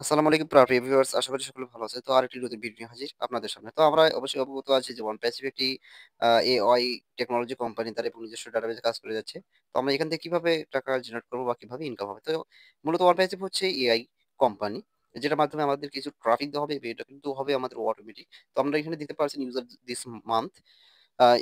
আসসালামু আলাইকুম প্রিয় ভিউয়ার্স, আশা করি সকলে ভালো আছে। তো আরেকটি নতুন ভিডিও নিয়ে হাজির আপনাদের সামনে। তো আমরা অবশ্যই অবগত আছি যে ওয়ান প্যাসিভ একটি AI টেকনোলজি কোম্পানি তার এবং নিজস্ব ডাটাবেজে কাজ করে যাচ্ছে। তো আমরা এখান থেকে কিভাবে টাকা জেনারেট করব বা কিভাবে ইনকাম হবে। তো মূলত ওয়ান প্যাসিভ হচ্ছে AI কোম্পানি যেটার মাধ্যমে আমাদের কিছু ট্রাফিক দেওয়া হবে। এটা কিন্তু হবে আমাদের অটোমেটিক। তো আমরা এখানে দেখতে পাচ্ছেন ইউজার দিস মান্থ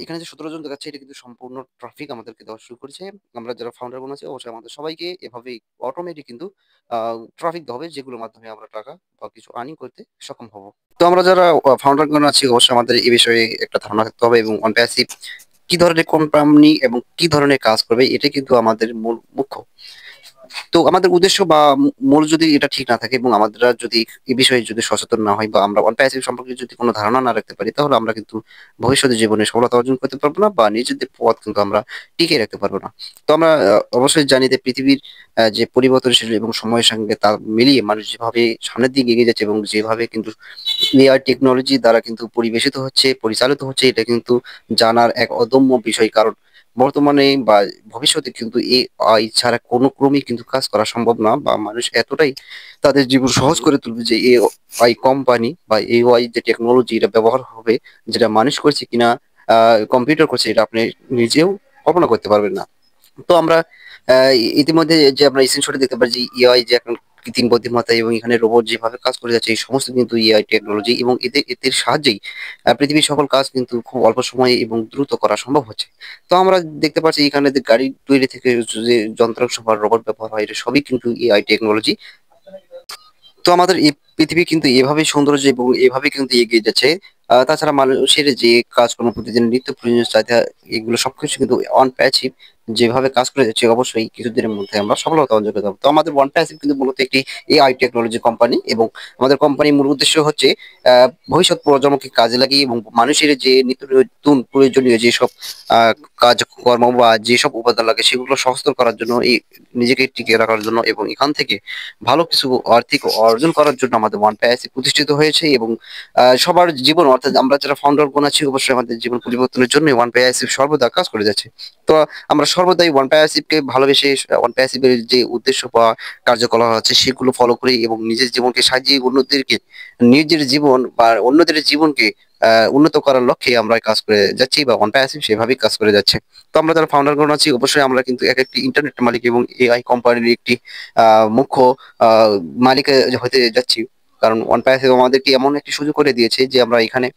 এখানে যে ১৭ জন দেখাচ্ছে এটা কিন্তু সম্পূর্ণ ট্রাফিক আমাদেরকে দেওয়া শুরু করেছে। আমরা যারা ফাউন্ডার গুলো আছি অবশ্যই আমাদের সবাইকে এভাবেই অটোমেটিক কিন্তু আ ট্রাফিক দেওয়া হবে যেগুলোর মাধ্যমে আমরা টাকা বা কিছু আর্নিং করতে সক্ষম হব। তো আমরা যারা ফাউন্ডার গণ আছি অবশ্যই আমাদের এই বিষয়ে একটা ধারণা থাকতে হবে এবং অন প্যাসিভ কি ধরনের কোম্পানি এবং কি ধরনের কাজ করবে এটা কিন্তু আমাদের মুখ্য। তো আমাদের উদ্দেশ্য বা মূল যদি এটা ঠিক না থাকে এবং আমরা যদি এই বিষয়ে যদি সচেতন না হই বা আমরা অন প্যাসিভ সম্পর্কে যদি কোনো ধারণা না রাখতে পারি তাহলে আমরা কিন্তু ভবিষ্যতে জীবনে সফলতা অর্জন করতে পারবো না বা নিজেদের পথ কিন্তু আমরা টিকিয়ে রাখতে পারবো না। তো আমরা অবশ্যই জানি যে পৃথিবীর যে পরিবর্তনশীল এবং সময়ের সঙ্গে তাল মিলিয়ে মানুষ যেভাবে সামনের দিকে এগিয়ে যাচ্ছে এবং যেভাবে কিন্তু এআই টেকনোলজি দ্বারা কিন্তু পরিবেশিত হচ্ছে, পরিচালিত হচ্ছে এটা কিন্তু জানার এক অদম্য বিষয়। কারণ বর্তমানে বা ভবিষ্যতে কিন্তু এআই ছাড়া কোনো ক্রমেই কিন্তু কাজ করা সম্ভব না বা মানুষ এতটাই তাদের জীবন সহজ করে তুলবে যে এআই কোম্পানি বা এআই যে টেকনোলজি এটা ব্যবহার হবে যেটা মানুষ করছে কিনা কম্পিউটার করছে এটা আপনি নিজেও কল্পনা করতে পারবেন না। তো আমরা ইতিমধ্যে যে আমরা স্ক্রিনশটে দেখতে পাচ্ছি এআই যে এখন কৃত্রিম বুদ্ধিমত্তা এবং এখানে রোবট যেভাবে কাজ করে যাচ্ছে এই সমস্ত কিন্তু এআই টেকনোলজি এবং এদের সাহায্যেই পৃথিবীর সকল কাজ কিন্তু খুব অল্প সময়ে এবং দ্রুত করা সম্ভব হচ্ছে। তো আমরা দেখতে পাচ্ছি এখানে যে গাড়ি তৈরি থেকে যে যন্ত্রাংশ বা রোবট ব্যবহার হয় এটা সবই কিন্তু এআই টেকনোলজি। তো আমাদের এই পৃথিবী কিন্তু এভাবেই সৌন্দর্য এবং এভাবে কিন্তু এগিয়ে যাচ্ছে। তাছাড়া মানুষের যে কাজকর্ম প্রতিদিন নিত্য প্রয়োজনীয় চাহিদা এগুলো সবকিছু কিন্তু অন প্যাসিভ যেভাবে কাজ করে যাচ্ছে অবশ্যই কিছুদিনের মধ্যে আমরা সফলতা অর্জন করতে পারবো। তো আমাদের ওয়ান প্যাসিভ কিন্তু মূলত একটি এআই টেকনোলজি কোম্পানি এবং আমাদের কোম্পানির মূল উদ্দেশ্য হচ্ছে ভবিষ্যৎ প্রজন্মকে কাজে লাগিয়ে এবং মানুষের যে নিত্য নতুন প্রয়োজনীয় যেসব আহ কাজকর্ম বা যেসব উপাদান লাগে সেগুলো সহজতর করার জন্য এই নিজেকে টিকিয়ে রাখার জন্য এবং এখান থেকে ভালো কিছু আর্থিক অর্জন করার জন্য আমাদের ওয়ান প্যাসিভ প্রতিষ্ঠিত হয়েছে এবং সবার জীবন অর্থাৎ আমরা যারা ফাউন্ডার কোন আছি অবশ্যই আমাদের জীবন পরিবর্তনের জন্য ওয়ান প্যাসিভ সর্বদা কাজ করে যাচ্ছে। তো আমরা সর্বদাই ওয়ান প্যাসিভকে ভালোবেসে ওয়ান প্যাসিভের যে উদ্দেশ্য বা কার্যকলাপ আছে সেগুলো ফলো করি এবং নিজের জীবনকে সাজিয়ে অন্যদেরকে নিজের জীবন বা অন্যদের জীবনকে উন্নত করার লক্ষ্যে আমরা কাজ করে যাচ্ছি বা ওয়ান প্যাসিভ সেভাবেই কাজ করে যাচ্ছে। তো আমরা যারা ফাউন্ডার গণ আছি অবশ্যই আমরা কিন্তু এক একটি ইন্টারনেট মালিক এবং এআই কোম্পানির একটি মুখ্য আহ মালিক হতে যাচ্ছি। কারণ ওয়ান প্যাসিভ আমাদেরকে এমন একটি সুযোগ করে দিয়েছে যে আমরা এখানে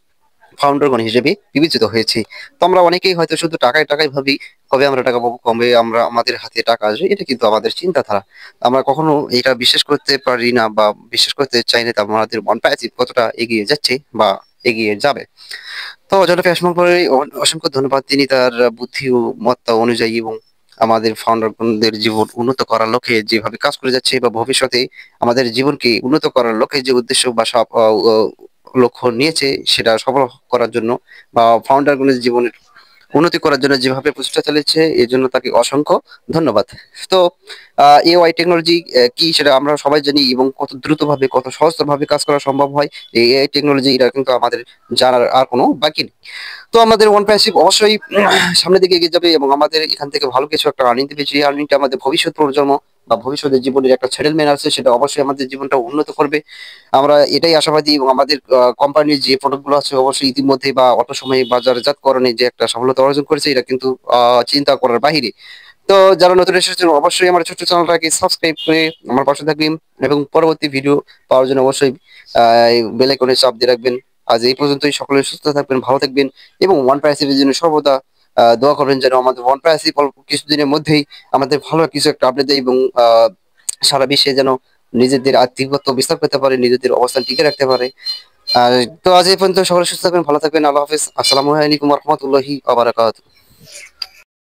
ফাউন্ডারগণ হিসেবে বিবেচিত হয়েছি। তো আমরা অনেকেই হয়তো শুধু টাকায় টাকায় ভাবি কবে আমরা টাকা পাবো, কবে আমরা আমাদের হাতে টাকা আসবে, এটা কিন্তু আমাদের চিন্তাধারা। আমরা কখনো এটা বিশ্বাস করতে পারি না বা বিশ্বাস করতে চাই না যে আমাদের ওয়ান প্যাসিভ কতটা এগিয়ে যাচ্ছে বা এগিয়ে যাবে। তো অজয় ফ্যাশন পরে অসংখ্য ধন্যবাদ। তিনি তার বুদ্ধি ও মত্তা অনুযায়ী এবং আমাদের ফাউন্ডারদের জীবন উন্নত করার লক্ষ্যে যেভাবে কাজ করে যাচ্ছে বা ভবিষ্যতে আমাদের জীবনকে উন্নত করার লক্ষ্যে যে উদ্দেশ্য বা সব লক্ষ্য নিয়েছে সেটা সফল করার জন্য বা ফাউন্ডারগুলোর জীবনের উন্নতি করার জন্য যেভাবে প্রচেষ্টা চালিয়েছে এর জন্য তাকে অসংখ্য ধন্যবাদ। তো এআই টেকনোলজি কি সেটা আমরা সবাই জানি এবং কত দ্রুতভাবে কত সহজভাবে কাজ করা সম্ভব হয় এই এআই টেকনোলজি এটা কিন্তু আমাদের জানার আর কোনো বাকি নেই। তো আমাদের ওয়ান প্যাসিভ অবশ্যই সামনের দিকে এগিয়ে যাবে এবং আমাদের এখান থেকে ভালো কিছু একটা আর্নিং দিবে যে আর্নিংটা আমাদের ভবিষ্যৎ প্রজন্ম বা ভবিষ্যতের জীবনের একটা সেটেলমেন্ট আছে সেটা অবশ্যই আমাদের জীবনটা উন্নত করবে। আমরা এটাই আশাবাদী এবং আমাদের কোম্পানির যে প্রোডাক্ট গুলো আছে অবশ্যই ইতিমধ্যে বা অল্প সময়ে বাজারজাতকরণে যে একটা সফলতা অর্জন করেছে এটা কিন্তু চিন্তা করার বাহিরে। তো যারা নতুন এসেছেন অবশ্যই আমার ছোট্ট চ্যানেলটাকে সাবস্ক্রাইব করে আমার পাশে থাকবেন এবং পরবর্তী ভিডিও পাওয়ার জন্য অবশ্যই বেল আইকনে চাপ দিয়ে রাখবেন। আজ এই পর্যন্তই, সকলে সুস্থ থাকবেন, ভালো থাকবেন এবং ওয়ান প্যাসিভের জন্য সর্বদা দোয়া করবেন যেন আমাদের ওয়ান প্যাসিভ অল্প কিছুদিনের মধ্যেই আমাদের ভালো কিছু একটা আপডেট দেয় এবং সারা বিশ্বে যেন নিজেদের আধিপত্য বিস্তার করতে পারে, নিজেদের অবস্থান টিকে রাখতে পারে। আর তো আজ এই পর্যন্ত, সকলে সুস্থ থাকবেন, ভালো থাকবেন, আল্লাহ হাফেজ, আসসালামু আলাইকুম রহমতুল্লাহি আবরাকাত।